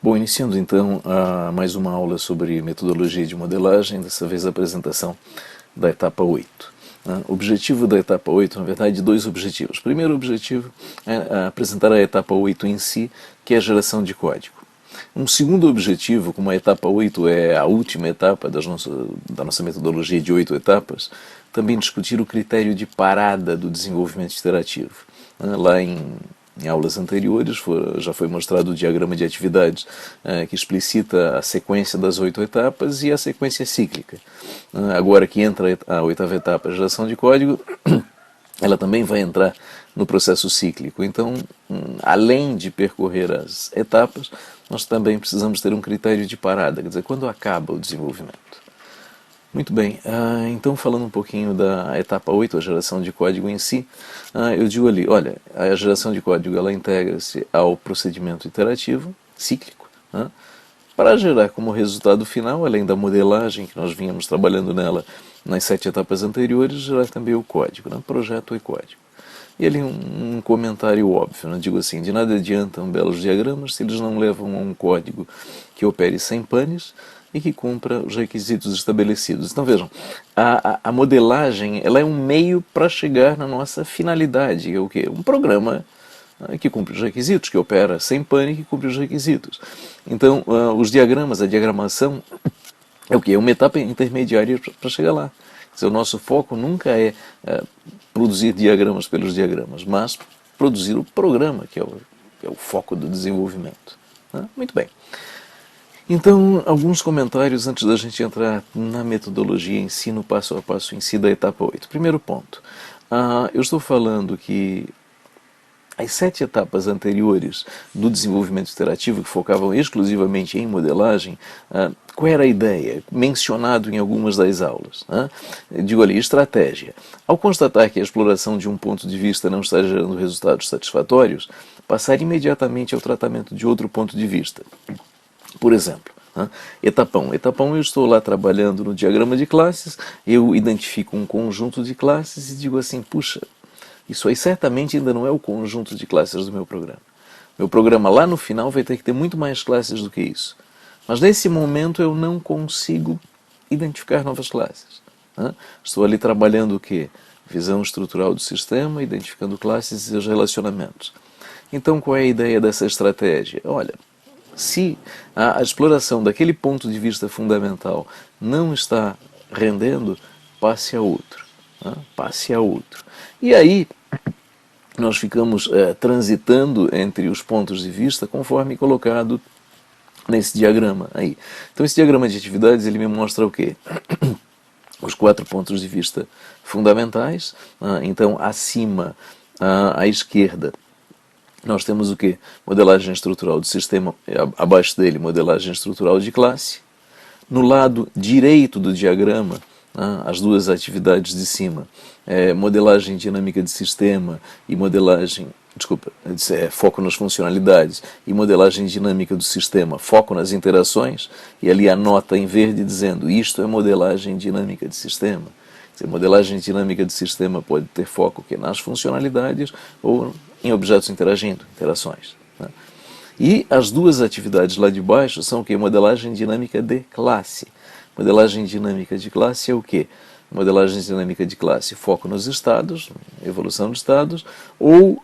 Bom, iniciando então mais uma aula sobre metodologia de modelagem, dessa vez a apresentação da etapa 8. O objetivo da etapa 8, na verdade, dois objetivos. O primeiro objetivo é apresentar a etapa 8 em si, que é a geração de código. Um segundo objetivo, como a etapa 8 é a última etapa da nossa metodologia de 8 etapas, também discutir o critério de parada do desenvolvimento iterativo. Lá em aulas anteriores já foi mostrado o diagrama de atividades que explicita a sequência das 8 etapas e a sequência cíclica. Agora que entra a 8ª etapa, a geração de código, ela também vai entrar no processo cíclico. Então, além de percorrer as etapas, nós também precisamos ter um critério de parada, quer dizer, quando acaba o desenvolvimento. Muito bem, então falando um pouquinho da etapa 8, a geração de código em si, eu digo ali, olha, a geração de código ela integra-se ao procedimento iterativo, cíclico, para gerar como resultado final, além da modelagem que nós vínhamos trabalhando nela nas 7 etapas anteriores, gerar também o código, projeto e código. E ali um comentário óbvio, digo assim, de nada adiantam belos diagramas se eles não levam a um código que opere sem panes e que cumpra os requisitos estabelecidos. Então vejam, a modelagem ela é um meio para chegar na nossa finalidade, que é o quê? Um programa que cumpre os requisitos, que opera sem pane e que cumpre os requisitos. Então, os diagramas, a diagramação, é o quê? É uma etapa intermediária para chegar lá. Quer dizer, o nosso foco nunca é produzir diagramas pelos diagramas, mas produzir o programa, que é o foco do desenvolvimento. Muito bem. Então, alguns comentários antes da gente entrar na metodologia em si, no passo a passo em si da etapa 8. Primeiro ponto, eu estou falando que as 7 etapas anteriores do desenvolvimento iterativo, que focavam exclusivamente em modelagem, qual era a ideia? Mencionado em algumas das aulas. Digo ali, estratégia. Ao constatar que a exploração de um ponto de vista não está gerando resultados satisfatórios, passar imediatamente ao tratamento de outro ponto de vista. Por exemplo, etapa 1. Etapa 1 eu estou lá trabalhando no diagrama de classes, eu identifico um conjunto de classes e digo assim, puxa, isso aí certamente ainda não é o conjunto de classes do meu programa. Meu programa lá no final vai ter que ter muito mais classes do que isso. Mas nesse momento eu não consigo identificar novas classes. Estou ali trabalhando o quê? Visão estrutural do sistema, identificando classes e seus relacionamentos. Então qual é a ideia dessa estratégia? Olha, se a exploração daquele ponto de vista fundamental não está rendendo, passe a outro. Passe a outro. E aí, nós ficamos transitando entre os pontos de vista conforme colocado nesse diagrama aí. Então, esse diagrama de atividades, ele me mostra o quê? Os 4 pontos de vista fundamentais. Então, acima, à esquerda, nós temos o quê? Modelagem estrutural do sistema, abaixo dele, modelagem estrutural de classe. No lado direito do diagrama, as duas atividades de cima, modelagem dinâmica de sistema e foco nas funcionalidades, e modelagem dinâmica do sistema, foco nas interações, e ali a nota em verde dizendo, isto é modelagem dinâmica de sistema. Modelagem dinâmica de sistema pode ter foco nas funcionalidades ou em objetos interagindo, interações. E as duas atividades lá de baixo são o quê? Modelagem dinâmica de classe. Modelagem dinâmica de classe é o quê? Modelagem dinâmica de classe, foco nos estados, evolução dos estados, ou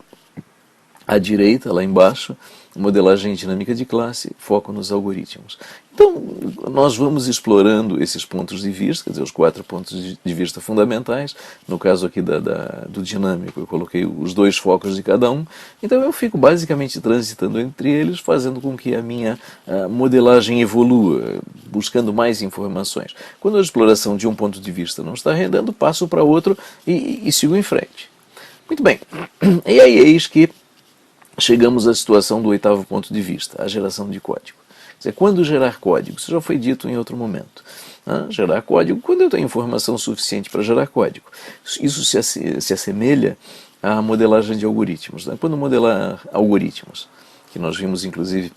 à direita, lá embaixo, modelagem dinâmica de classe, foco nos algoritmos. Então, nós vamos explorando esses pontos de vista, quer dizer, os 4 pontos de vista fundamentais. No caso aqui do dinâmico, eu coloquei os 2 focos de cada um. Então, eu fico basicamente transitando entre eles, fazendo com que a minha modelagem evolua, buscando mais informações. Quando a exploração de um ponto de vista não está rendendo, passo para outro e sigo em frente. Muito bem. E aí, eis que chegamos à situação do 8º ponto de vista, a geração de código. Quer dizer, quando gerar código? Isso já foi dito em outro momento. Gerar código quando eu tenho informação suficiente para gerar código. Isso se assemelha à modelagem de algoritmos. Quando modelar algoritmos, que nós vimos inclusive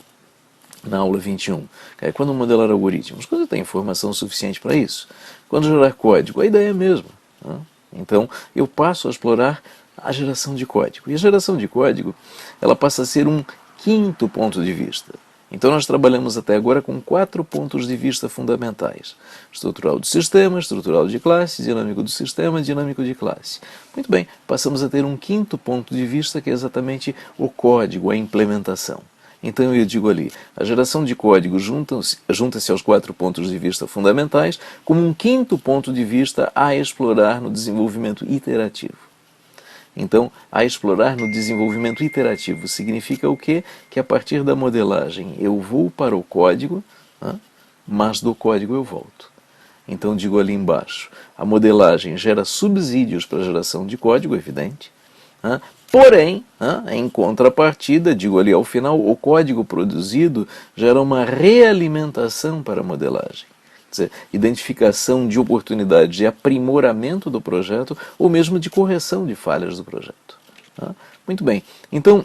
na aula 21, quando modelar algoritmos? Quando eu tenho informação suficiente para isso. Quando gerar código, a ideia é a mesma. Então, eu passo a explorar a geração de código. E a geração de código, ela passa a ser um 5º ponto de vista. Então nós trabalhamos até agora com 4 pontos de vista fundamentais: estrutural do sistema, estrutural de classe, dinâmico do sistema, dinâmico de classe. Muito bem, passamos a ter um 5º ponto de vista, que é exatamente o código, a implementação. Então eu digo ali, a geração de código junta-se aos 4 pontos de vista fundamentais como um 5º ponto de vista a explorar no desenvolvimento iterativo. Então, a explorar no desenvolvimento iterativo significa o quê? Que a partir da modelagem eu vou para o código, mas do código eu volto. Então digo ali embaixo, a modelagem gera subsídios para a geração de código, evidente. Porém, em contrapartida, digo ali ao final, o código produzido gera uma realimentação para a modelagem. Quer dizer, identificação de oportunidades de aprimoramento do projeto ou mesmo de correção de falhas do projeto. Muito bem, então,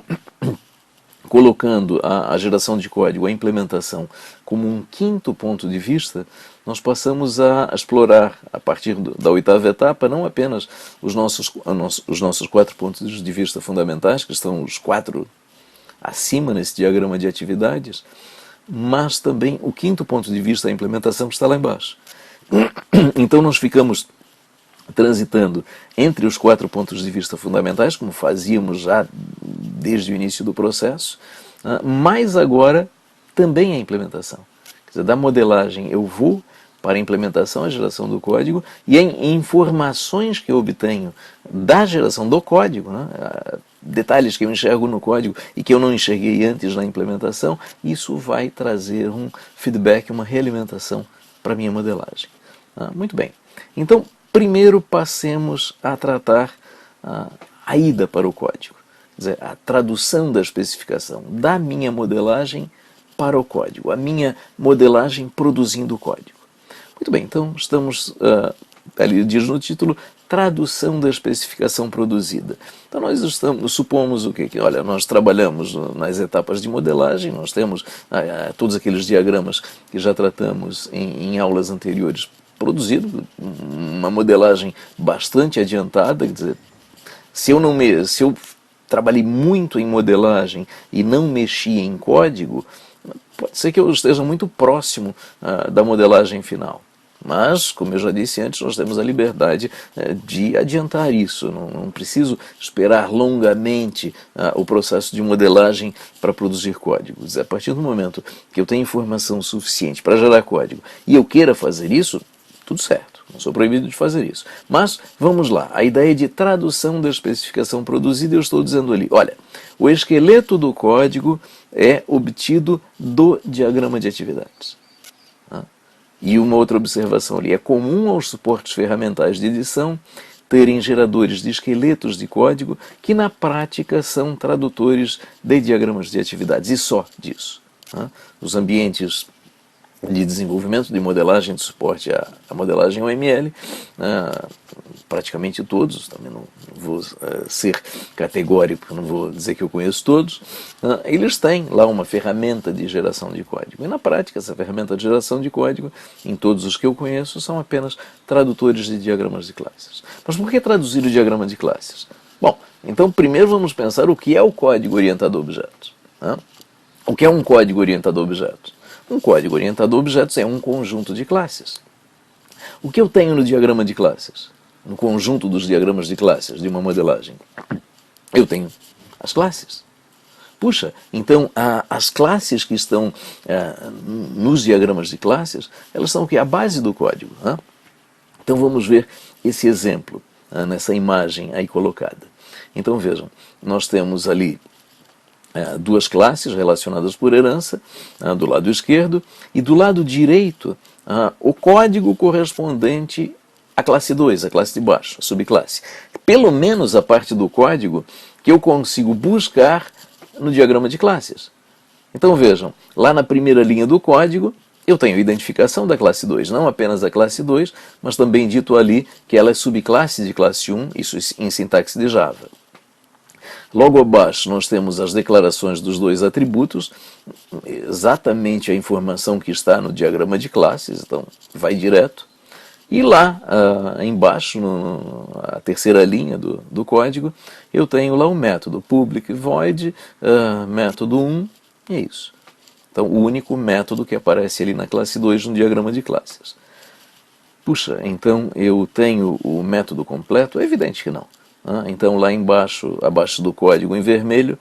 colocando a geração de código, a implementação, como um 5º ponto de vista, nós passamos a explorar, a partir da 8ª etapa, não apenas os nossos 4 pontos de vista fundamentais, que estão os 4 acima nesse diagrama de atividades, mas também o 5º ponto de vista, a implementação, que está lá embaixo. Então nós ficamos transitando entre os 4 pontos de vista fundamentais, como fazíamos já desde o início do processo, mas agora também a implementação. Quer dizer, da modelagem eu vou para a implementação, a geração do código, e em informações que eu obtenho da geração do código, detalhes que eu enxergo no código e que eu não enxerguei antes na implementação, isso vai trazer um feedback, uma realimentação para a minha modelagem. Muito bem. Então, primeiro passemos a tratar a ida para o código, quer dizer, a tradução da especificação da minha modelagem para o código, a minha modelagem produzindo o código. Muito bem, então estamos, ali diz no título, tradução da especificação produzida. Então nós supomos o quê? Que, olha, nós trabalhamos nas etapas de modelagem, nós temos todos aqueles diagramas que já tratamos em aulas anteriores produzido, uma modelagem bastante adiantada, quer dizer, se eu trabalhei muito em modelagem e não mexi em código, pode ser que eu esteja muito próximo da modelagem final. Mas, como eu já disse antes, nós temos a liberdade de adiantar isso. Não preciso esperar longamente o processo de modelagem para produzir códigos. A partir do momento que eu tenho informação suficiente para gerar código e eu queira fazer isso, tudo certo. Não sou proibido de fazer isso. Mas, vamos lá. A ideia de tradução da especificação produzida, eu estou dizendo ali, olha, o esqueleto do código é obtido do diagrama de atividades. E uma outra observação ali, é comum aos suportes ferramentais de edição terem geradores de esqueletos de código que na prática são tradutores de diagramas de atividades, e só disso. Os ambientes de desenvolvimento, de modelagem, de suporte à modelagem OML, praticamente todos, também não vou ser categórico, não vou dizer que eu conheço todos, eles têm lá uma ferramenta de geração de código. E na prática, essa ferramenta de geração de código, em todos os que eu conheço, são apenas tradutores de diagramas de classes. Mas por que traduzir o diagrama de classes? Bom, então primeiro vamos pensar o que é o código orientado a objetos. O que é um código orientado a objetos? Um código orientado a objetos é um conjunto de classes. O que eu tenho no diagrama de classes? No conjunto dos diagramas de classes de uma modelagem? Eu tenho as classes. Puxa, então as classes que estão nos diagramas de classes, elas são o quê? A base do código. Então vamos ver esse exemplo nessa imagem aí colocada. Então vejam, nós temos ali duas classes relacionadas por herança, do lado esquerdo, e do lado direito, o código correspondente à classe 2, a classe de baixo, a subclasse. Pelo menos a parte do código que eu consigo buscar no diagrama de classes. Então vejam, lá na primeira linha do código, eu tenho a identificação da classe 2, não apenas da classe 2, mas também dito ali que ela é subclasse de classe 1, isso em sintaxe de Java. Logo abaixo nós temos as declarações dos dois atributos, exatamente a informação que está no diagrama de classes, então vai direto. E lá embaixo, a terceira linha do código, eu tenho lá o método public void, método 1, e é isso. Então, o único método que aparece ali na classe 2 no diagrama de classes. Puxa, então eu tenho o método completo? É evidente que não. Então, lá embaixo, abaixo do código em vermelho,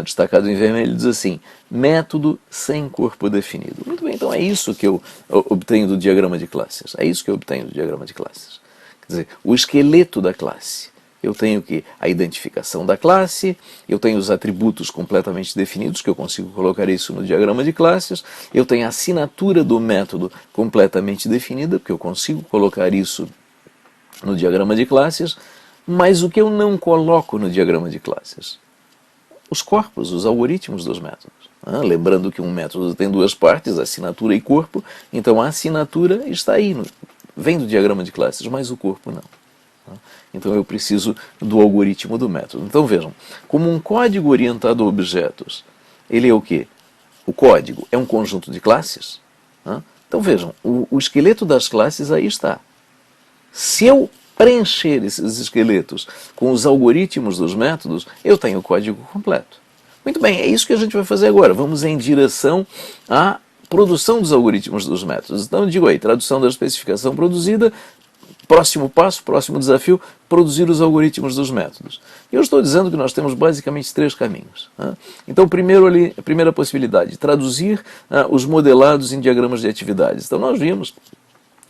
destacado em vermelho, diz assim: método sem corpo definido. Muito bem, então é isso que eu obtenho do diagrama de classes. É isso que eu obtenho do diagrama de classes. Quer dizer, o esqueleto da classe. Eu tenho que a identificação da classe, eu tenho os atributos completamente definidos, que eu consigo colocar isso no diagrama de classes, eu tenho a assinatura do método completamente definida, porque eu consigo colocar isso no diagrama de classes, mas o que eu não coloco no diagrama de classes? Os corpos, os algoritmos dos métodos. Lembrando que um método tem duas partes, assinatura e corpo, então a assinatura está aí, vem do diagrama de classes, mas o corpo não. Então eu preciso do algoritmo do método. Então vejam, como um código orientado a objetos, ele é o quê? O código é um conjunto de classes. Então vejam, o esqueleto das classes aí está. Se eu preencher esses esqueletos com os algoritmos dos métodos, eu tenho o código completo. Muito bem, é isso que a gente vai fazer agora. Vamos em direção à produção dos algoritmos dos métodos. Então eu digo aí, tradução da especificação produzida. Próximo passo, próximo desafio, produzir os algoritmos dos métodos. Eu estou dizendo que nós temos basicamente três caminhos. Então, primeiro ali, a primeira possibilidade, traduzir os modelados em diagramas de atividades. Então, nós vimos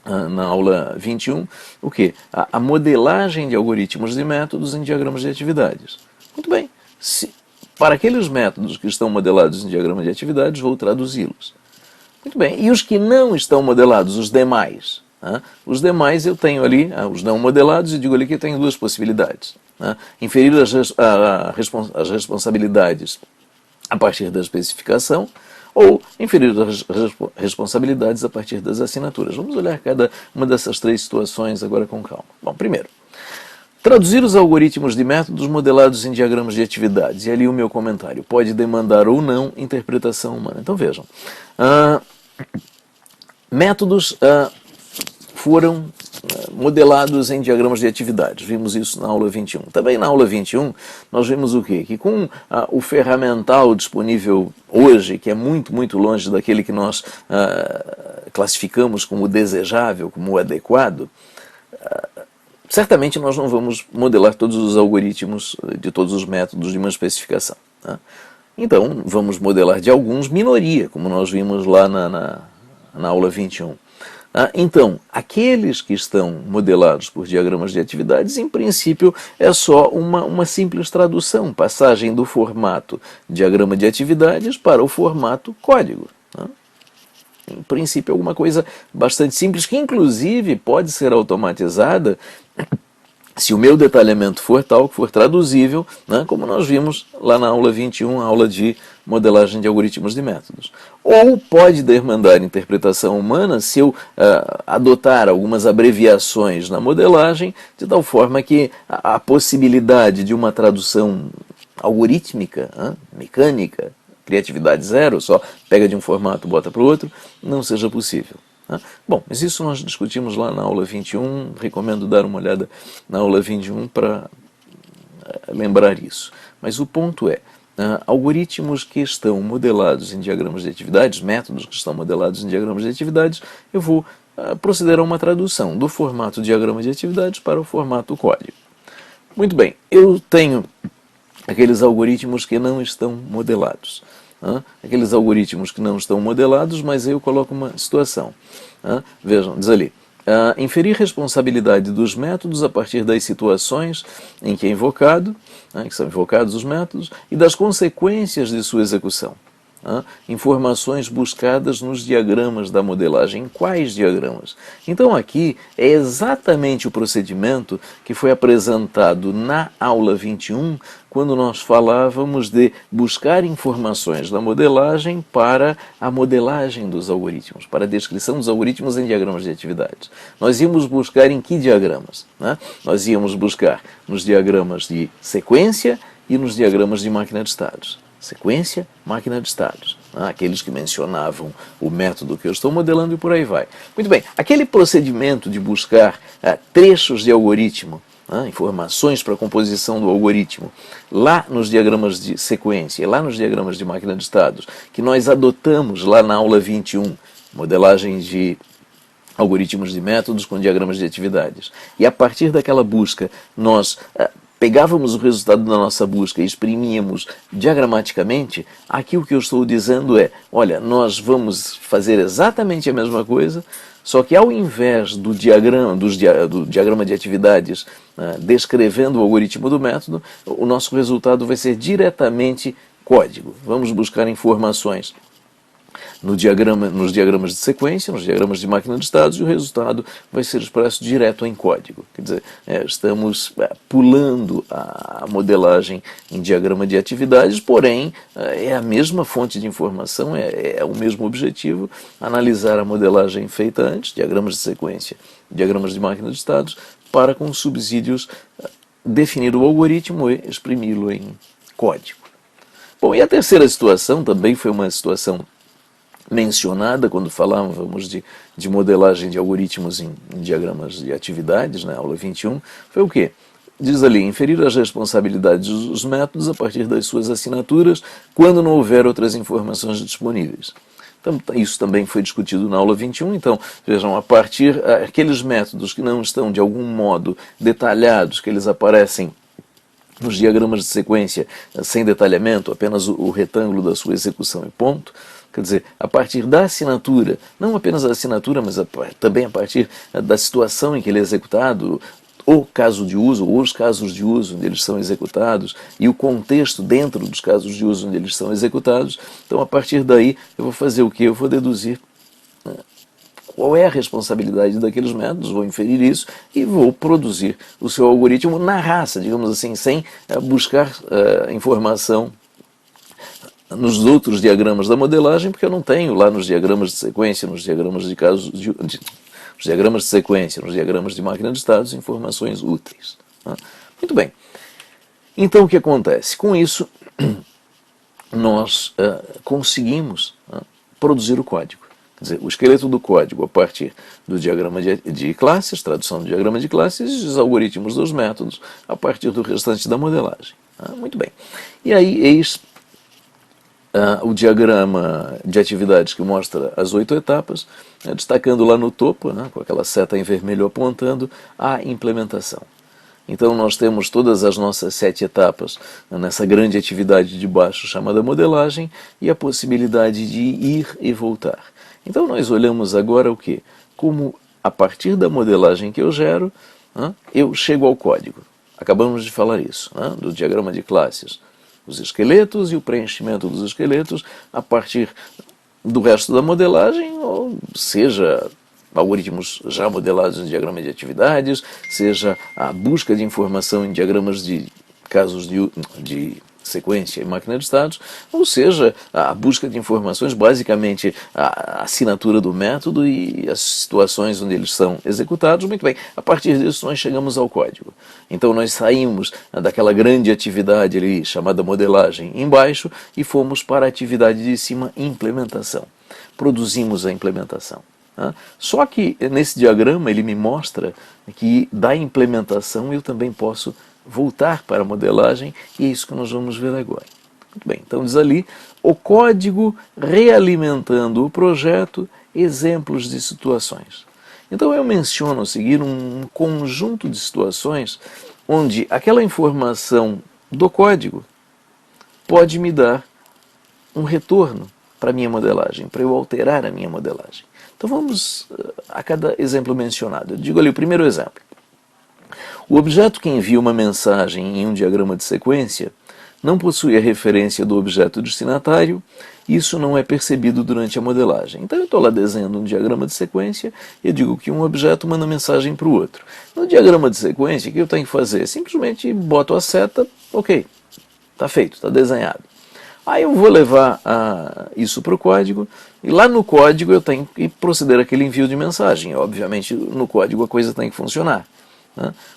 na aula 21 o quê? A modelagem de algoritmos e métodos em diagramas de atividades. Muito bem. Para aqueles métodos que estão modelados em diagrama de atividades, vou traduzi-los. Muito bem. E os que não estão modelados, os demais? Os demais eu tenho ali, os não modelados, eu digo ali que eu tenho duas possibilidades. Inferir as responsabilidades a partir da especificação ou inferir as responsabilidades a partir das assinaturas. Vamos olhar cada uma dessas três situações agora com calma. Bom, primeiro, traduzir os algoritmos de métodos modelados em diagramas de atividades. E ali o meu comentário pode demandar ou não interpretação humana. Então vejam, métodos foram modelados em diagramas de atividades. Vimos isso na aula 21. Também na aula 21 nós vimos o quê? Que com o ferramental disponível hoje, que é muito, muito longe daquele que nós classificamos como desejável, como adequado, certamente nós não vamos modelar todos os algoritmos de todos os métodos de uma especificação. Então, vamos modelar de alguns minoria, como nós vimos lá na aula 21. Então, aqueles que estão modelados por diagramas de atividades, em princípio, é só uma simples tradução, passagem do formato diagrama de atividades para o formato código. Em princípio, é alguma coisa bastante simples, que inclusive pode ser automatizada se o meu detalhamento for tal, que for traduzível, como nós vimos lá na aula 21, a aula de modelagem de algoritmos de métodos. Ou pode demandar interpretação humana se eu adotar algumas abreviações na modelagem, de tal forma que a possibilidade de uma tradução algorítmica, mecânica, criatividade zero, só pega de um formato e bota para o outro, não seja possível. Bom, mas isso nós discutimos lá na aula 21, recomendo dar uma olhada na aula 21 para lembrar isso. Mas o ponto é, algoritmos que estão modelados em diagramas de atividades, métodos que estão modelados em diagramas de atividades, eu vou proceder a uma tradução do formato diagrama de atividades para o formato código. Muito bem, eu tenho aqueles algoritmos que não estão modelados. Aqueles algoritmos que não estão modelados, mas eu coloco uma situação. Vejam, diz ali, inferir responsabilidade dos métodos a partir das situações em que é invocado, que são invocados os métodos, e das consequências de sua execução. Informações buscadas nos diagramas da modelagem. Quais diagramas? Então aqui é exatamente o procedimento que foi apresentado na aula 21, quando nós falávamos de buscar informações da modelagem para a modelagem dos algoritmos, para a descrição dos algoritmos em diagramas de atividades. Nós íamos buscar em que diagramas? Nós íamos buscar nos diagramas de sequência e nos diagramas de máquina de estados. Sequência, máquina de estados. Aqueles que mencionavam o método que eu estou modelando e por aí vai. Muito bem, aquele procedimento de buscar trechos de algoritmo né, informações para a composição do algoritmo, lá nos diagramas de sequência, lá nos diagramas de máquina de estados, que nós adotamos lá na aula 21, modelagem de algoritmos de métodos com diagramas de atividades. E a partir daquela busca, nós pegávamos o resultado da nossa busca e exprimíamos diagramaticamente, aqui o que eu estou dizendo é, olha, nós vamos fazer exatamente a mesma coisa, só que ao invés do diagrama, do diagrama de atividades descrevendo o algoritmo do método, o nosso resultado vai ser diretamente código. Vamos buscar informações nos diagramas de sequência, nos diagramas de máquina de estados, e o resultado vai ser expresso direto em código. Quer dizer, estamos pulando a modelagem em diagrama de atividades, porém é a mesma fonte de informação, é o mesmo objetivo, analisar a modelagem feita antes, diagramas de sequência, diagramas de máquina de estados, para com subsídios definir o algoritmo e exprimi-lo em código. Bom, e a terceira situação também foi uma situação mencionada quando falávamos de modelagem de algoritmos em diagramas de atividades, na aula 21, foi o quê? Diz ali, inferir as responsabilidades dos métodos a partir das suas assinaturas, quando não houver outras informações disponíveis. Então, isso também foi discutido na aula 21, então, vejam, a partir aqueles métodos que não estão de algum modo detalhados, que eles aparecem nos diagramas de sequência sem detalhamento, apenas o retângulo da sua execução e ponto. Quer dizer, a partir da assinatura, não apenas a assinatura, mas também a partir da situação em que ele é executado, o caso de uso, ou os casos de uso onde eles são executados, e o contexto dentro dos casos de uso onde eles são executados. Então, a partir daí, eu vou fazer o quê? Eu vou deduzir qual é a responsabilidade daqueles métodos, vou inferir isso e vou produzir o seu algoritmo na raça, digamos assim, sem buscar informação nos outros diagramas da modelagem, porque eu não tenho lá nos diagramas de sequência, nos diagramas de casos nos diagramas de sequência, nos diagramas de máquina de estados, informações úteis. Muito bem. Então o que acontece? Com isso, nós conseguimos produzir o código. Quer dizer, o esqueleto do código a partir do diagrama de classes, tradução do diagrama de classes, e os algoritmos dos métodos a partir do restante da modelagem. Muito bem. E aí, eis o diagrama de atividades que mostra as 8 etapas, destacando lá no topo, com aquela seta em vermelho apontando, a implementação. Então nós temos todas as nossas 7 etapas nessa grande atividade de baixo chamada modelagem e a possibilidade de ir e voltar. Então nós olhamos agora o quê? Como a partir da modelagem que eu gero, eu chego ao código. Acabamos de falar isso, do diagrama de classes. Os esqueletos e o preenchimento dos esqueletos a partir do resto da modelagem, ou seja, algoritmos já modelados em diagrama de atividades, seja a busca de informação em diagramas de casos de sequência e máquina de estados, ou seja, a busca de informações, basicamente a assinatura do método e as situações onde eles são executados. Muito bem, a partir disso nós chegamos ao código. Então nós saímos daquela grande atividade ali chamada modelagem embaixo e fomos para a atividade de cima, implementação. Produzimos a implementação. Só que nesse diagrama ele me mostra que da implementação eu também posso voltar para a modelagem, e é isso que nós vamos ver agora. Muito bem, então diz ali, o código realimentando o projeto, exemplos de situações. Então eu menciono a seguir um conjunto de situações onde aquela informação do código pode me dar um retorno para a minha modelagem, para eu alterar a minha modelagem. Então vamos a cada exemplo mencionado. Eu digo ali o primeiro exemplo. O objeto que envia uma mensagem em um diagrama de sequência não possui a referência do objeto destinatário, e isso não é percebido durante a modelagem. Então eu estou lá desenhando um diagrama de sequência e eu digo que um objeto manda mensagem para o outro. No diagrama de sequência, o que eu tenho que fazer? Simplesmente boto a seta, ok, está feito, está desenhado. Aí eu vou levar isso para o código, e lá no código eu tenho que proceder àquele envio de mensagem. Obviamente no código a coisa tem que funcionar.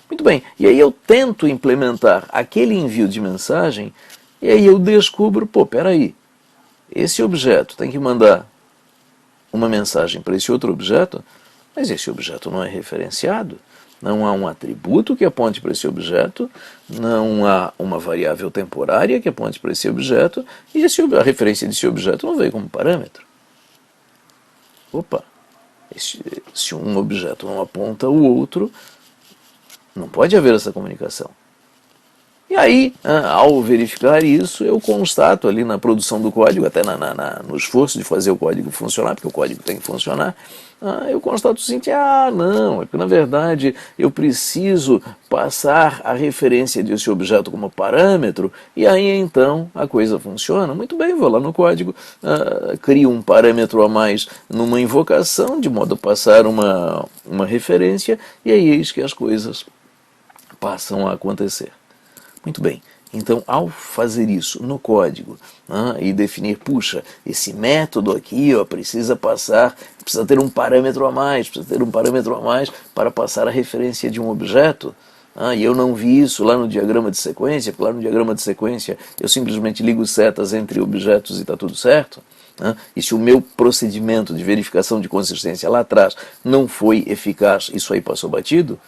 Muito bem, e aí eu tento implementar aquele envio de mensagem, e aí eu descubro, peraí, esse objeto tem que mandar uma mensagem para esse outro objeto, mas esse objeto não é referenciado. Não há um atributo que aponte para esse objeto, não há uma variável temporária que aponte para esse objeto, e a referência desse objeto não veio como parâmetro. Opa, se um objeto não aponta o outro, não pode haver essa comunicação. E aí, ao verificar isso, eu constato ali na produção do código, até no esforço de fazer o código funcionar, porque o código tem que funcionar, eu constato o seguinte: não, é que na verdade eu preciso passar a referência desse objeto como parâmetro, e aí então a coisa funciona. Muito bem, vou lá no código, crio um parâmetro a mais numa invocação, de modo a passar uma referência, e aí eis que as coisas passam a acontecer. Muito bem, então ao fazer isso no código e definir, puxa, esse método aqui precisa ter um parâmetro a mais, para passar a referência de um objeto, e eu não vi isso lá no diagrama de sequência, porque lá no diagrama de sequência eu simplesmente ligo setas entre objetos e está tudo certo. E se o meu procedimento de verificação de consistência lá atrás não foi eficaz, isso aí passou batido,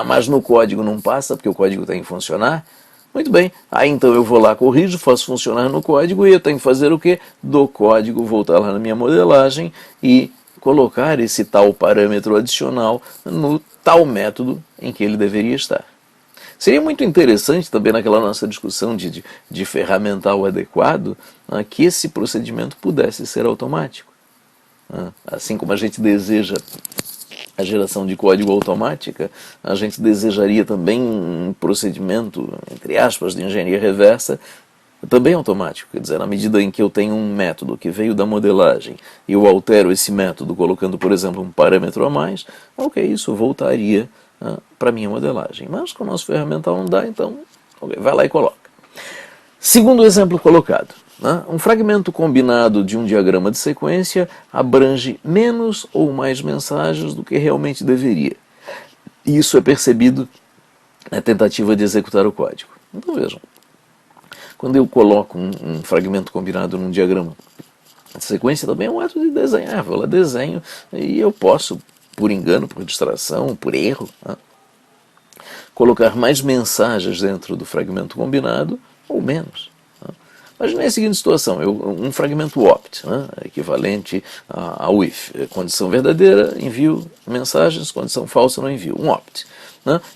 mas no código não passa, porque o código tem que funcionar. Muito bem, aí então eu vou lá, corrijo, faço funcionar no código, e eu tenho que fazer o quê? Do código voltar lá na minha modelagem e colocar esse tal parâmetro adicional no tal método em que ele deveria estar. Seria muito interessante também naquela nossa discussão de ferramental adequado, que esse procedimento pudesse ser automático. Assim como a gente deseja a geração de código automática, a gente desejaria também um procedimento, entre aspas, de engenharia reversa, também automático. Quer dizer, na medida em que eu tenho um método que veio da modelagem e eu altero esse método colocando, por exemplo, um parâmetro a mais, ok, isso voltaria para a minha modelagem. Mas com o nosso ferramental não dá, então vai lá e coloca. Segundo exemplo colocado. Um fragmento combinado de um diagrama de sequência abrange menos ou mais mensagens do que realmente deveria. E isso é percebido na tentativa de executar o código. Então vejam, quando eu coloco um fragmento combinado num diagrama de sequência, também é um ato de desenhar. Eu lá desenho e eu posso, por engano, por distração, por erro, colocar mais mensagens dentro do fragmento combinado ou menos. Imagine a seguinte situação: um fragmento opt, equivalente ao if. Condição verdadeira, envio mensagens, condição falsa, não envio. Um opt.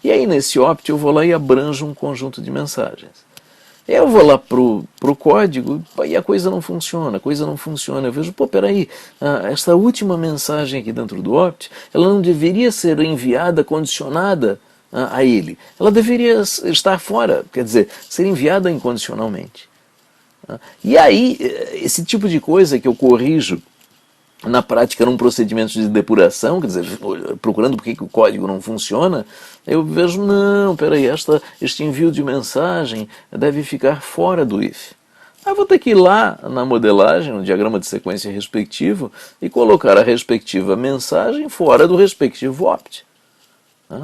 E aí nesse opt eu vou lá e abranjo um conjunto de mensagens. Eu vou lá pro código e a coisa não funciona, Eu vejo, peraí, esta última mensagem aqui dentro do opt, ela não deveria ser enviada condicionada a ele. Ela deveria estar fora, quer dizer, ser enviada incondicionalmente. E aí, esse tipo de coisa que eu corrijo na prática num procedimento de depuração, quer dizer, procurando por que o código não funciona, eu vejo, não, peraí, este envio de mensagem deve ficar fora do if. Aí vou ter que ir lá na modelagem, no diagrama de sequência respectivo, e colocar a respectiva mensagem fora do respectivo opt,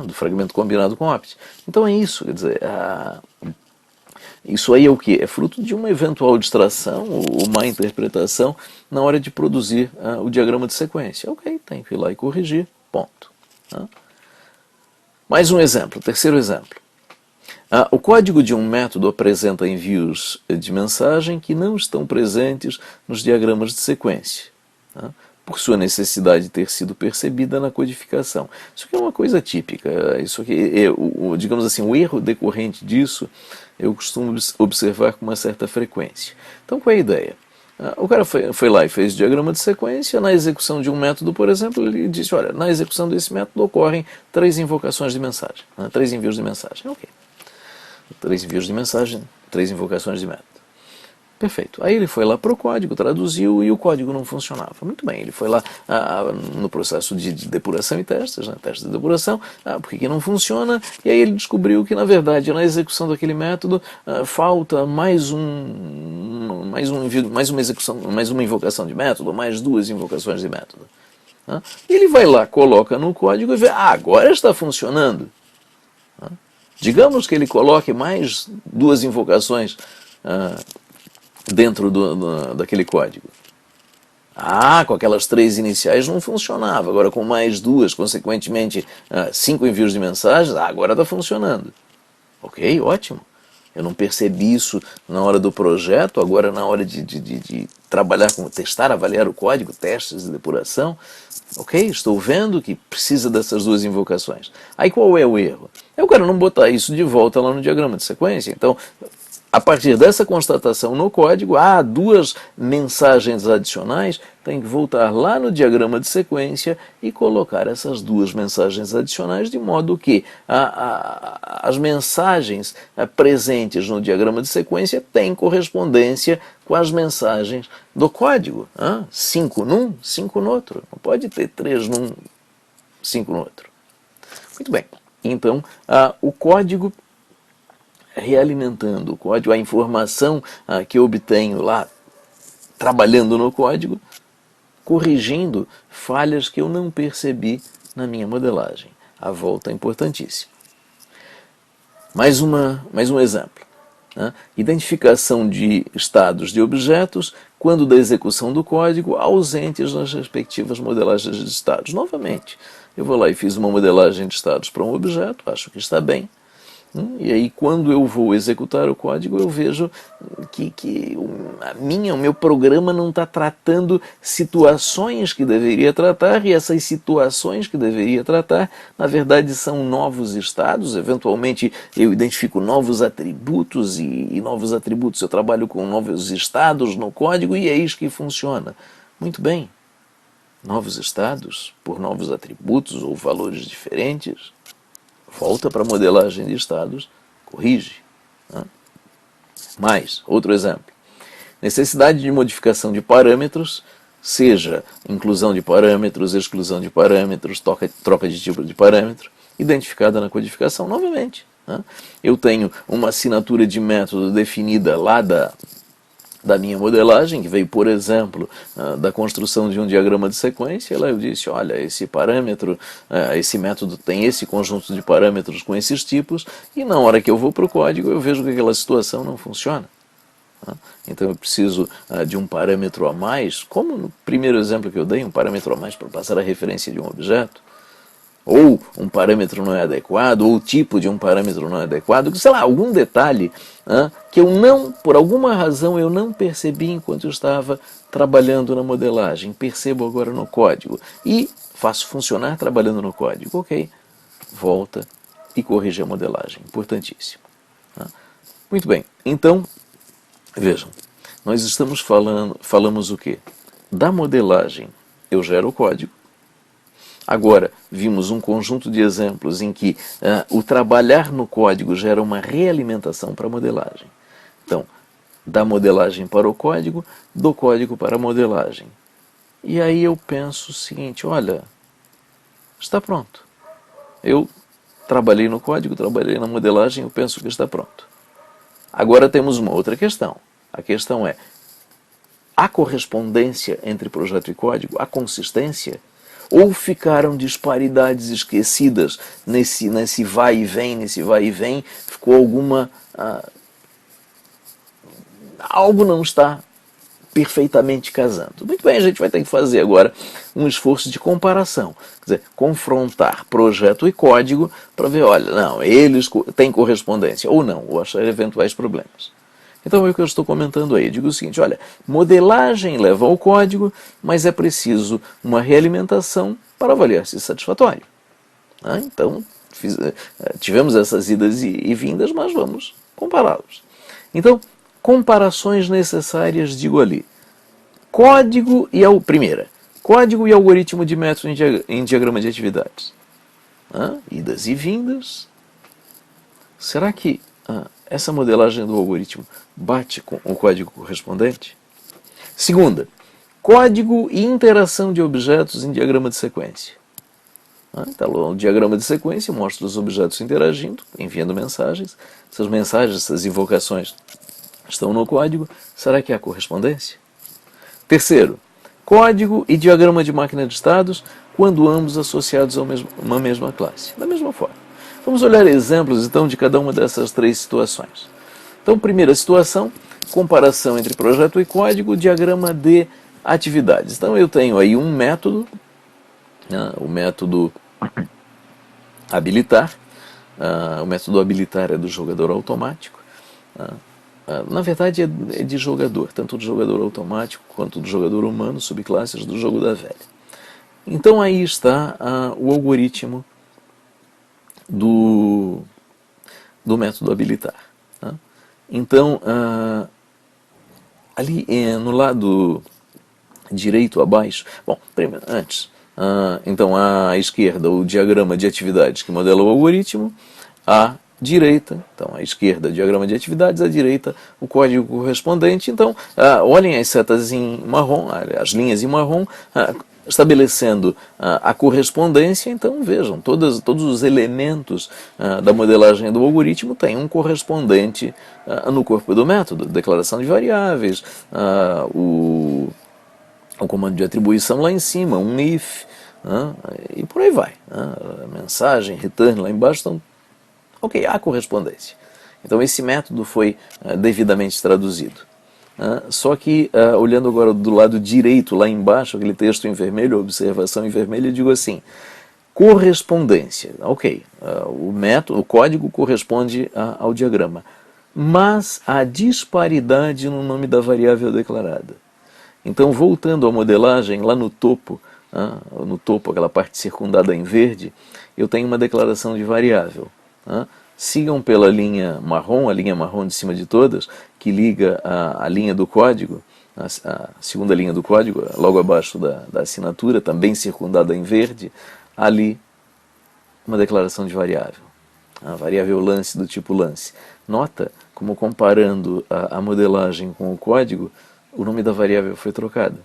do fragmento combinado com opt. Então é isso, quer dizer, isso aí é o quê? É fruto de uma eventual distração ou má interpretação na hora de produzir o diagrama de sequência. Ok, tem que ir lá e corrigir, ponto. Mais um exemplo, terceiro exemplo. O código de um método apresenta envios de mensagem que não estão presentes nos diagramas de sequência, por sua necessidade ter sido percebida na codificação. Isso aqui é uma coisa típica. Isso aqui digamos assim, o erro decorrente disso eu costumo observar com uma certa frequência. Então, qual é a ideia? O cara foi lá e fez o diagrama de sequência. Na execução de um método, por exemplo, ele disse, olha, na execução desse método ocorrem 3 invocações de mensagem, 3 envios de mensagem. Ok. 3 envios de mensagem, 3 invocações de método. Perfeito. Aí ele foi lá para o código, traduziu e o código não funcionava. Muito bem, ele foi lá no processo de depuração e testes, testes de depuração, por que não funciona? E aí ele descobriu que, na verdade, na execução daquele método, falta mais uma invocação de método, mais 2 invocações de método. E ele vai lá, coloca no código e vê, agora está funcionando. Digamos que ele coloque mais 2 invocações dentro daquele código. Com aquelas 3 iniciais não funcionava, agora com mais 2, consequentemente 5 envios de mensagens, agora está funcionando. Ok, ótimo. Eu não percebi isso na hora do projeto, agora na hora de trabalhar com testar, avaliar o código, testes de depuração. Ok, estou vendo que precisa dessas 2 invocações. Aí qual é o erro? Eu quero não botar isso de volta lá no diagrama de sequência. Então, a partir dessa constatação no código, 2 mensagens adicionais, tem que voltar lá no diagrama de sequência e colocar essas 2 mensagens adicionais, de modo que as mensagens presentes no diagrama de sequência têm correspondência com as mensagens do código. 5 num, 5 no outro. Não pode ter 3 num, 5 no outro. Muito bem. Então, o código, realimentando o código, a informação que eu obtenho lá, trabalhando no código, corrigindo falhas que eu não percebi na minha modelagem. A volta é importantíssima. Mais um exemplo. Identificação de estados de objetos quando da execução do código ausentes nas respectivas modelagens de estados. Novamente, eu vou lá e fiz uma modelagem de estados para um objeto, acho que está bem. E aí, quando eu vou executar o código, eu vejo que o meu programa não está tratando situações que deveria tratar, e essas situações que deveria tratar, na verdade, são novos estados. Eventualmente, eu identifico novos atributos, e novos atributos eu trabalho com novos estados no código, e é isso que funciona. Muito bem. Novos estados por novos atributos ou valores diferentes. Volta para a modelagem de estados, corrige. Mais, outro exemplo. Necessidade de modificação de parâmetros, seja inclusão de parâmetros, exclusão de parâmetros, troca de tipo de parâmetro, identificada na codificação. Novamente, eu tenho uma assinatura de método definida lá da minha modelagem, que veio, por exemplo, da construção de um diagrama de sequência. Lá eu disse, olha, esse parâmetro, esse método tem esse conjunto de parâmetros com esses tipos, e na hora que eu vou para o código eu vejo que aquela situação não funciona. Então eu preciso de um parâmetro a mais, como no primeiro exemplo que eu dei, um parâmetro a mais para passar a referência de um objeto, ou um parâmetro não é adequado, ou o tipo de um parâmetro não é adequado, sei lá, algum detalhe que eu não, por alguma razão, eu não percebi enquanto eu estava trabalhando na modelagem, percebo agora no código, e faço funcionar trabalhando no código. Ok, volta e corrige a modelagem, importantíssimo. Muito bem, então, vejam, nós estamos falamos o quê? Da modelagem eu gero o código. Agora, vimos um conjunto de exemplos em que o trabalhar no código gera uma realimentação para a modelagem. Então, da modelagem para o código, do código para a modelagem. E aí eu penso o seguinte, olha, está pronto. Eu trabalhei no código, trabalhei na modelagem, eu penso que está pronto. Agora temos uma outra questão. A questão é, há correspondência entre projeto e código? Há consistência? Ou ficaram disparidades esquecidas nesse vai e vem, ficou algo não está perfeitamente casando. Muito bem, a gente vai ter que fazer agora um esforço de comparação, quer dizer, confrontar projeto e código para ver, olha, não, eles têm correspondência ou não, ou achar eventuais problemas. Então é o que eu estou comentando aí. Eu digo o seguinte, olha, modelagem leva ao código, mas é preciso uma realimentação para avaliar se é satisfatório. Então, tivemos essas idas e vindas, mas vamos compará-los. Então, comparações necessárias, digo ali. Código e código e algoritmo de método em diagrama de atividades. Idas e vindas. Será que essa modelagem do algoritmo bate com o código correspondente? Segunda, código e interação de objetos em diagrama de sequência. Então, o diagrama de sequência mostra os objetos interagindo, enviando mensagens. Essas mensagens, essas invocações estão no código. Será que há correspondência? Terceiro, código e diagrama de máquina de estados quando ambos associados a uma mesma classe. Da mesma forma. Vamos olhar exemplos, então, de cada uma dessas 3 situações. Então, primeira situação, comparação entre projeto e código, diagrama de atividades. Então eu tenho aí um método, o método habilitar. O método habilitar é do jogador automático. Na verdade é de jogador, tanto do jogador automático quanto do jogador humano, subclasses do jogo da velha. Então aí está o algoritmo do método habilitar. Então, ali no lado direito abaixo, bom, primeiro, antes, então à esquerda o diagrama de atividades que modela o algoritmo, à direita, então à esquerda o diagrama de atividades, à direita o código correspondente. Então olhem as setas em marrom, as linhas em marrom, estabelecendo a correspondência. Então vejam, todos os elementos da modelagem do algoritmo têm um correspondente no corpo do método, declaração de variáveis, o comando de atribuição lá em cima, um if, e por aí vai. Mensagem, return lá embaixo, então, ok, há correspondência. Então esse método foi devidamente traduzido. Só que, olhando agora do lado direito, lá embaixo, aquele texto em vermelho, observação em vermelho, eu digo assim, correspondência. Ok, o código corresponde ao diagrama, mas há disparidade no nome da variável declarada. Então, voltando à modelagem, lá no topo, aquela parte circundada em verde, eu tenho uma declaração de variável. Sigam pela linha marrom, a linha marrom de cima de todas, que liga a linha do código, a segunda linha do código, logo abaixo da assinatura, também circundada em verde, ali uma declaração de variável. A variável lance do tipo lance. Nota como, comparando a modelagem com o código, o nome da variável foi trocado.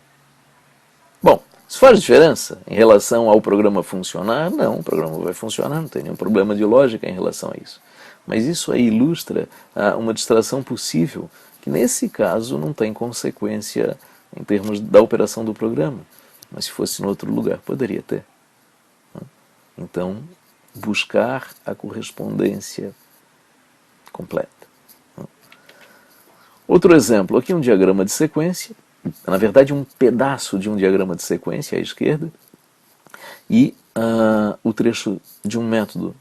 Bom, isso faz diferença em relação ao programa funcionar? Não, o programa vai funcionar, não tem nenhum problema de lógica em relação a isso. Mas isso aí ilustra uma distração possível, que nesse caso não tem consequência em termos da operação do programa. Mas se fosse em outro lugar, poderia ter. Então, buscar a correspondência completa. Outro exemplo, aqui um diagrama de sequência, na verdade um pedaço de um diagrama de sequência à esquerda, e o trecho de um método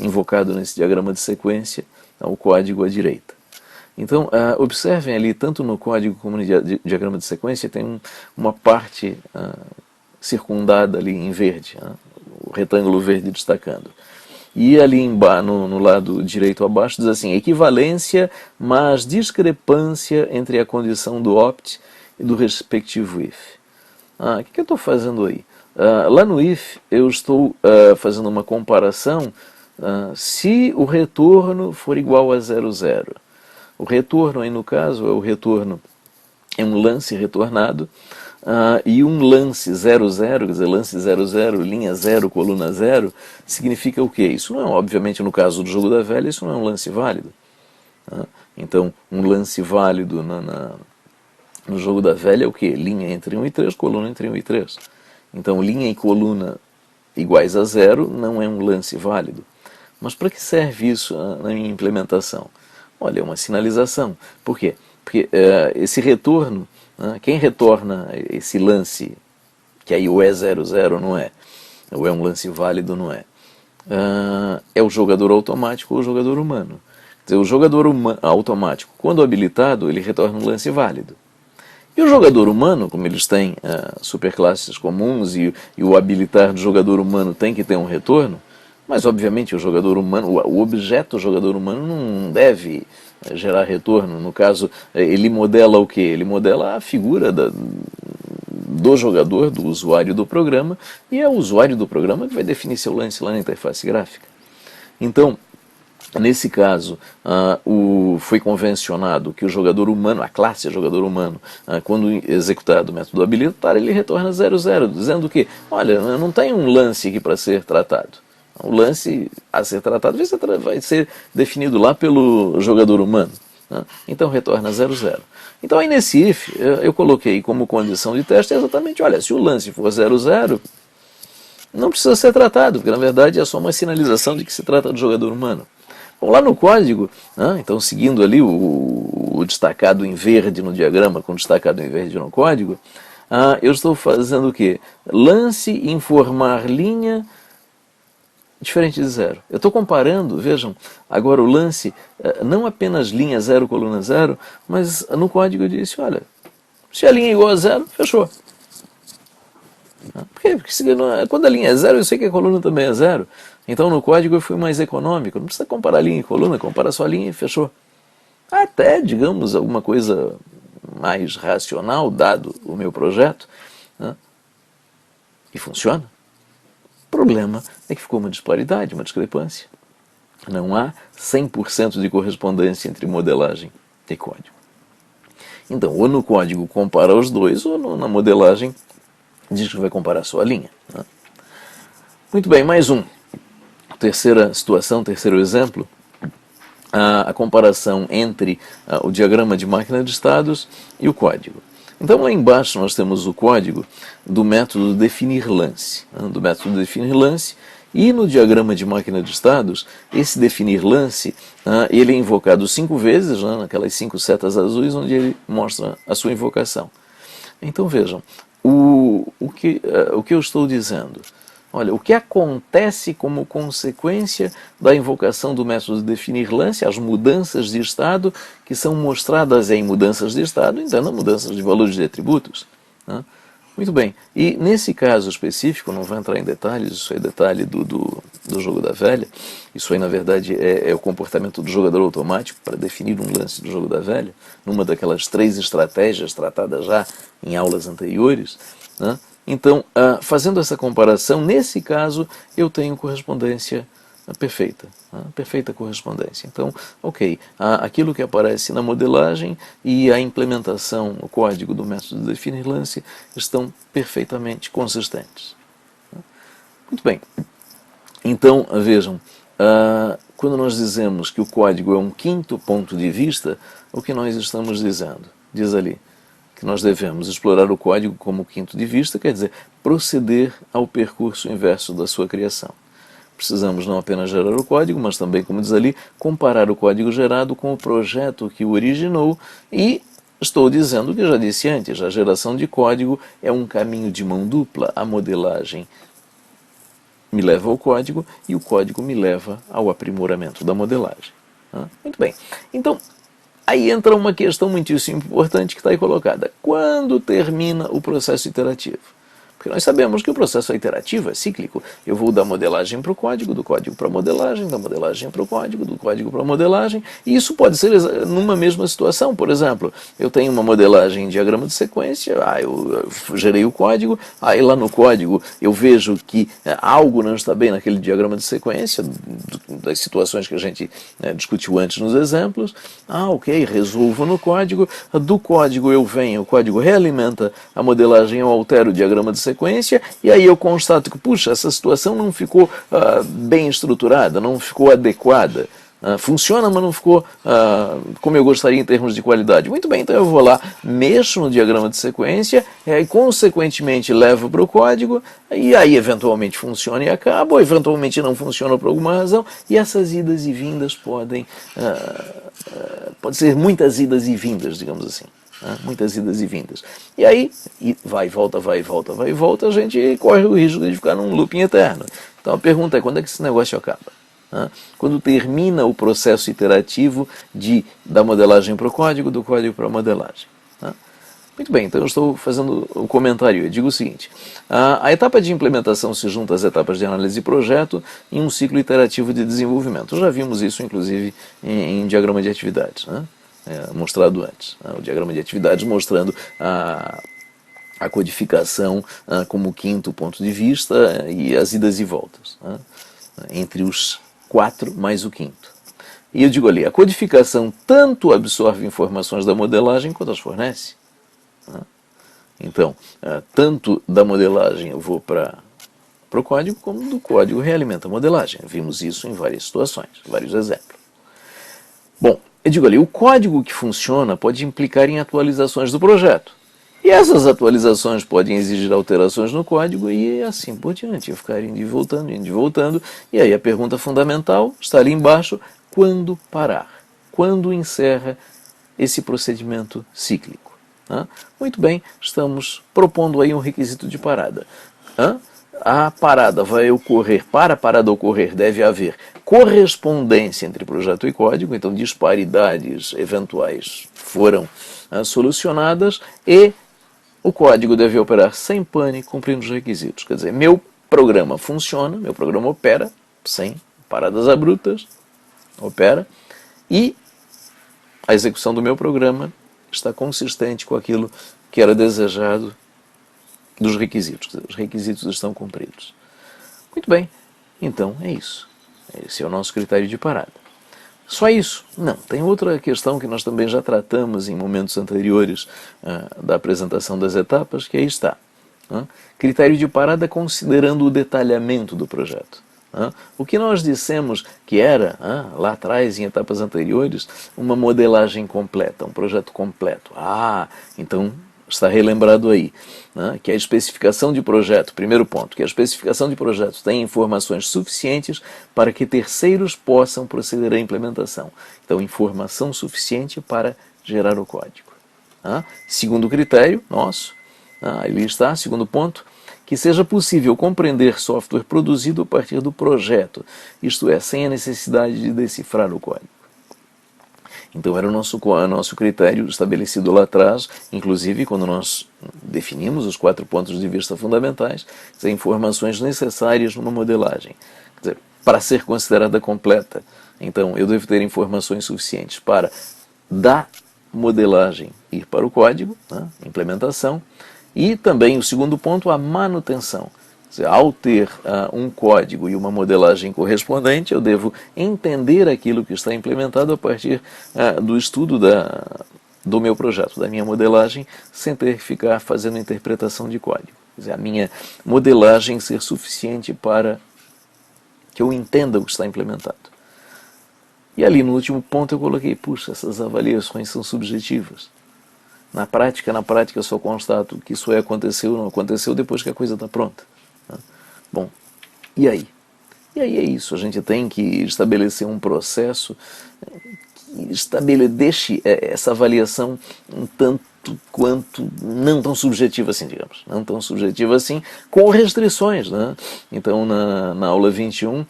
invocado nesse diagrama de sequência, o código à direita. Então, observem ali, tanto no código como no diagrama de sequência, tem uma parte circundada ali em verde, o retângulo verde destacando. E ali no lado direito abaixo diz assim, equivalência, mas discrepância entre a condição do opt e do respectivo if. O que eu estou fazendo aí? Lá no if eu estou fazendo uma comparação se o retorno for igual a 00. O retorno aí no caso é o retorno, é um lance retornado, e um lance 00, quer dizer, lance 00, linha 0, coluna 0, significa o quê? Isso não é, obviamente, no caso do jogo da velha, isso não é um lance válido. Então, um lance válido no jogo da velha é o quê? Linha entre 1 e 3, coluna entre 1 e 3. Então, linha e coluna iguais a 0 não é um lance válido. Mas para que serve isso na minha implementação? Olha, é uma sinalização. Por quê? Porque esse retorno, quem retorna esse lance, que aí ou é 00 não é, ou é um lance válido não é, é o jogador automático ou o jogador humano. Quer dizer, o jogador automático, quando habilitado, ele retorna um lance válido. E o jogador humano, como eles têm superclasses comuns e o habilitar do jogador humano tem que ter um retorno, mas obviamente o jogador humano, o objeto jogador humano não deve gerar retorno. No caso, ele modela o quê? Ele modela a figura do jogador, do usuário do programa, e é o usuário do programa que vai definir seu lance lá na interface gráfica. Então, nesse caso, foi convencionado que o jogador humano, a classe jogador humano, quando executado o método habilitar, ele retorna 00, dizendo que, olha, não tem um lance aqui para ser tratado. O lance a ser tratado vai ser definido lá pelo jogador humano. Então retorna 00. Então aí nesse if eu coloquei como condição de teste exatamente, olha, se o lance for 00, não precisa ser tratado, porque na verdade é só uma sinalização de que se trata de jogador humano. Bom, lá no código, então seguindo ali o destacado em verde no diagrama com o destacado em verde no código, eu estou fazendo o quê? Lance, informar linha, diferente de zero. Eu estou comparando, vejam, agora o lance, não apenas linha 0, coluna 0, mas no código eu disse, olha, se a linha é igual a zero, fechou. Por quê? Porque quando a linha é zero, eu sei que a coluna também é zero. Então no código eu fui mais econômico. Não precisa comparar linha e coluna, compara só a linha e fechou. Até, digamos, alguma coisa mais racional, dado o meu projeto, né? E funciona. O problema é que ficou uma disparidade, uma discrepância. Não há 100% de correspondência entre modelagem e código. Então, ou no código compara os dois, ou na modelagem diz que vai comparar só a linha. Né? Muito bem, mais um. Terceira situação, terceiro exemplo, a comparação entre o diagrama de máquina de estados e o código. Então lá embaixo nós temos o código do método definir lance. Do método definir lance, e no diagrama de máquina de estados, esse definir lance, ele é invocado 5 vezes, naquelas 5 setas azuis, onde ele mostra a sua invocação. Então vejam, o que eu estou dizendo? Olha, o que acontece como consequência da invocação do método de definir lance, as mudanças de estado que são mostradas em mudanças de estado, então mudanças de valores de atributos. Né? Muito bem, e nesse caso específico, não vou entrar em detalhes, isso é detalhe do jogo da velha, isso aí na verdade é o comportamento do jogador automático para definir um lance do jogo da velha, numa daquelas 3 estratégias tratadas já em aulas anteriores, né? Então, fazendo essa comparação, nesse caso, eu tenho correspondência perfeita, perfeita correspondência. Então, ok, aquilo que aparece na modelagem e a implementação, o código do método de definir lance estão perfeitamente consistentes. Muito bem, então, vejam, quando nós dizemos que o código é um quinto ponto de vista, o que nós estamos dizendo? Diz ali que nós devemos explorar o código como quinto de vista, quer dizer, proceder ao percurso inverso da sua criação. Precisamos não apenas gerar o código, mas também, como diz ali, comparar o código gerado com o projeto que o originou e estou dizendo o que já disse antes, a geração de código é um caminho de mão dupla, a modelagem me leva ao código e o código me leva ao aprimoramento da modelagem. Muito bem, então aí entra uma questão muitíssimo importante que está aí colocada. Quando termina o processo iterativo? Porque nós sabemos que o processo iterativo é cíclico. Eu vou da modelagem para o código, do código para a modelagem, da modelagem para o código, do código para a modelagem. E isso pode ser numa mesma situação. Por exemplo, eu tenho uma modelagem em diagrama de sequência, eu gerei o código, aí lá no código eu vejo que algo não está bem naquele diagrama de sequência, das situações que a gente discutiu antes nos exemplos. Ok, resolvo no código. Do código eu venho, o código realimenta a modelagem, eu altero o diagrama de sequência, e aí eu constato que, puxa, essa situação não ficou bem estruturada, não ficou adequada. Funciona, mas não ficou como eu gostaria em termos de qualidade. Muito bem, então eu vou lá, mexo no diagrama de sequência, e consequentemente levo para o código, e aí eventualmente funciona e acaba, ou eventualmente não funciona por alguma razão, e essas idas e vindas podem ser muitas idas e vindas, digamos assim. Muitas idas e vindas. E aí, vai e volta, vai e volta, vai e volta, a gente corre o risco de ficar num looping eterno. Então a pergunta é, quando é que esse negócio acaba? Quando termina o processo iterativo da modelagem para o código, do código para a modelagem. Muito bem, então eu estou fazendo o comentário. Eu digo o seguinte, a etapa de implementação se junta às etapas de análise de projeto em um ciclo iterativo de desenvolvimento. Já vimos isso, inclusive, em diagrama de atividades, mostrado antes. O diagrama de atividades mostrando a codificação como quinto ponto de vista e as idas e voltas, entre os 4 mais o quinto. E eu digo ali, a codificação tanto absorve informações da modelagem quanto as fornece. Então, tanto da modelagem eu vou para o código, como do código realimenta a modelagem. Vimos isso em várias situações, vários exemplos. Bom, eu digo ali, o código que funciona pode implicar em atualizações do projeto. E essas atualizações podem exigir alterações no código e assim por diante, ficar indo e voltando. E aí a pergunta fundamental está ali embaixo, quando parar? Quando encerra esse procedimento cíclico? Muito bem, estamos propondo aí um requisito de parada. A parada vai ocorrer, para a parada ocorrer deve haver correspondência entre projeto e código, então disparidades eventuais foram solucionadas e o código deve operar sem pane, cumprindo os requisitos. Quer dizer, meu programa funciona, meu programa opera, sem paradas abruptas, opera, e a execução do meu programa está consistente com aquilo que era desejado dos requisitos. Quer dizer, os requisitos estão cumpridos. Muito bem, então é isso. Esse é o nosso critério de parada. Só isso? Não. Tem outra questão que nós também já tratamos em momentos anteriores da apresentação das etapas, que aí está. Critério de parada considerando o detalhamento do projeto. O que nós dissemos que era, lá atrás, em etapas anteriores, uma modelagem completa, um projeto completo. Então está relembrado aí, que a especificação de projeto, primeiro ponto, que a especificação de projeto tem informações suficientes para que terceiros possam proceder à implementação. Então, informação suficiente para gerar o código. Segundo critério nosso, ali está, segundo ponto, que seja possível compreender software produzido a partir do projeto, isto é, sem a necessidade de decifrar o código. Então era o nosso critério estabelecido lá atrás, inclusive quando nós definimos os 4 pontos de vista fundamentais, as informações necessárias numa modelagem. Quer dizer, para ser considerada completa, então eu devo ter informações suficientes para da modelagem ir para o código, implementação, e também o segundo ponto, a manutenção. Ao ter um código e uma modelagem correspondente, eu devo entender aquilo que está implementado a partir do estudo do meu projeto, da minha modelagem, sem ter que ficar fazendo interpretação de código. Quer dizer, a minha modelagem ser suficiente para que eu entenda o que está implementado. E ali no último ponto eu coloquei, puxa, essas avaliações são subjetivas. Na prática eu só constato que isso aconteceu ou não aconteceu depois que a coisa está pronta. Bom, e aí? E aí é isso, a gente tem que estabelecer um processo que deixe essa avaliação um tanto quanto não tão subjetiva assim, digamos. Não tão subjetiva assim, com restrições. Então, na aula 21,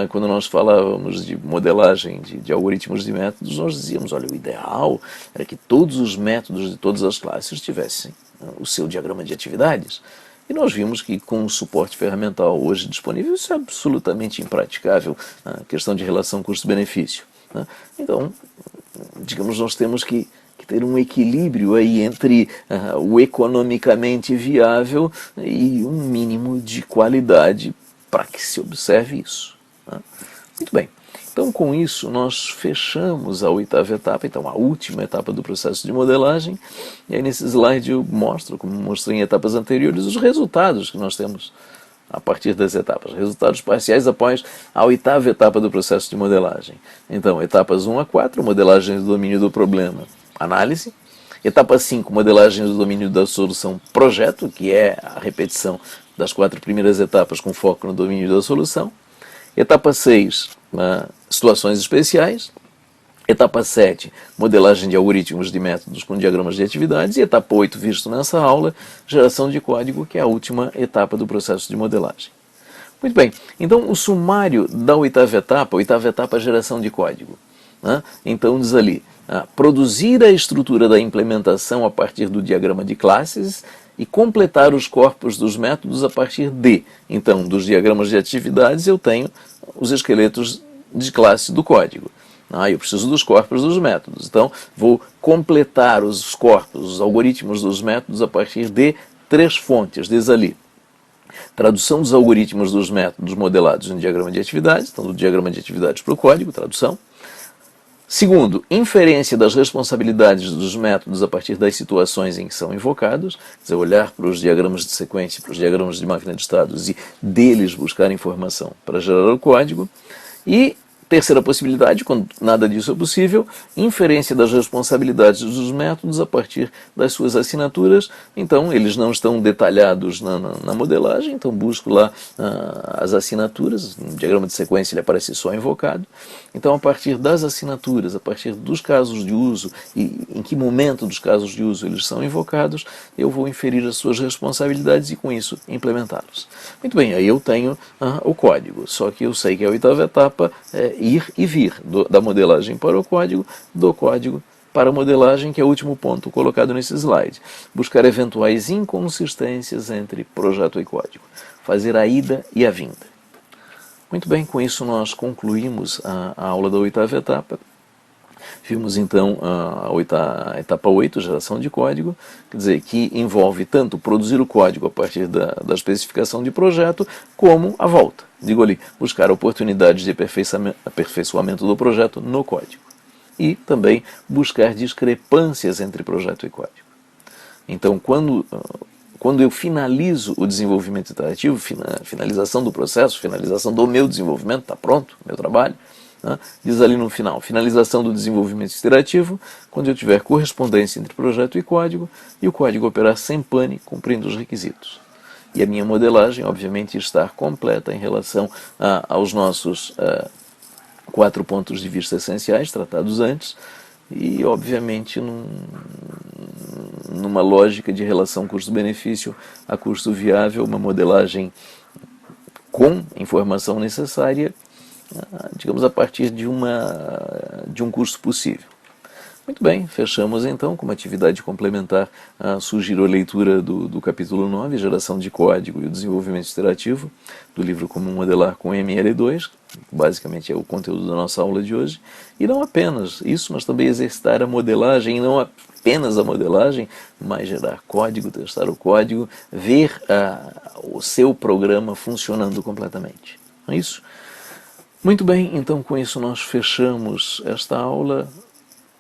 quando nós falávamos de modelagem de algoritmos de métodos, nós dizíamos, olha, o ideal era que todos os métodos de todas as classes tivessem o seu diagrama de atividades. E nós vimos que com o suporte ferramental hoje disponível, isso é absolutamente impraticável, a questão de relação custo-benefício. Então, digamos, nós temos que ter um equilíbrio aí entre o economicamente viável e um mínimo de qualidade para que se observe isso. Muito bem. Então, com isso, nós fechamos a 8ª etapa, então a última etapa do processo de modelagem. E aí nesse slide eu mostro, como mostrei em etapas anteriores, os resultados que nós temos a partir das etapas. Resultados parciais após a 8ª etapa do processo de modelagem. Então, etapas 1 a 4, modelagem do domínio do problema, análise. Etapa 5, modelagem do domínio da solução, projeto, que é a repetição das 4 primeiras etapas com foco no domínio da solução. Etapa 6, situações especiais. Etapa 7, modelagem de algoritmos de métodos com diagramas de atividades. E etapa 8, visto nessa aula, geração de código, que é a última etapa do processo de modelagem. Muito bem, então o sumário da 8ª etapa, 8ª etapa, geração de código. Então diz ali, produzir a estrutura da implementação a partir do diagrama de classes e completar os corpos dos métodos a partir de. Então, dos diagramas de atividades eu tenho os esqueletos de classe do código. Eu preciso dos corpos dos métodos. Então, vou completar os corpos, os algoritmos dos métodos a partir de 3 fontes, diz ali. Tradução dos algoritmos dos métodos modelados no diagrama de atividades, então do diagrama de atividades para o código, tradução. Segundo, inferência das responsabilidades dos métodos a partir das situações em que são invocados, quer dizer, olhar para os diagramas de sequência, para os diagramas de máquina de estados e deles buscar informação para gerar o código. E Terceira possibilidade, quando nada disso é possível, inferência das responsabilidades dos métodos a partir das suas assinaturas. Então, eles não estão detalhados na modelagem, então busco lá as assinaturas, no diagrama de sequência ele aparece só invocado. Então, a partir das assinaturas, a partir dos casos de uso e em que momento dos casos de uso eles são invocados, eu vou inferir as suas responsabilidades e, com isso, implementá-los. Muito bem, aí eu tenho o código, só que eu sei que a oitava etapa é ir e vir da modelagem para o código, do código para a modelagem, que é o último ponto colocado nesse slide. Buscar eventuais inconsistências entre projeto e código. Fazer a ida e a vinda. Muito bem, com isso nós concluímos a aula da oitava etapa. Vimos então a etapa 8, geração de código, quer dizer, que envolve tanto produzir o código a partir da especificação de projeto, como a volta. Digo ali, buscar oportunidades de aperfeiçoamento do projeto no código. E também buscar discrepâncias entre projeto e código. Então, quando eu finalizo o desenvolvimento iterativo, finalização do processo, finalização do meu desenvolvimento, está pronto, meu trabalho, diz ali no final, finalização do desenvolvimento iterativo, quando eu tiver correspondência entre projeto e o código operar sem pane, cumprindo os requisitos. E a minha modelagem, obviamente, estar completa em relação aos nossos 4 pontos de vista essenciais, tratados antes, e, obviamente, numa lógica de relação custo-benefício a custo viável, uma modelagem com informação necessária, digamos, a partir de um custo possível. Muito bem, fechamos então com uma atividade complementar. Sugiro a leitura do capítulo 9, Geração de Código e o Desenvolvimento Iterativo, do livro Como Modelar com ML2, que basicamente é o conteúdo da nossa aula de hoje. E não apenas isso, mas também exercitar a modelagem, e não apenas a modelagem, mas gerar código, testar o código, ver o seu programa funcionando completamente. Não é isso? Muito bem, então com isso nós fechamos esta aula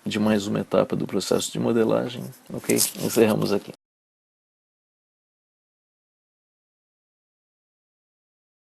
de mais uma etapa do processo de modelagem. Ok? Encerramos aqui.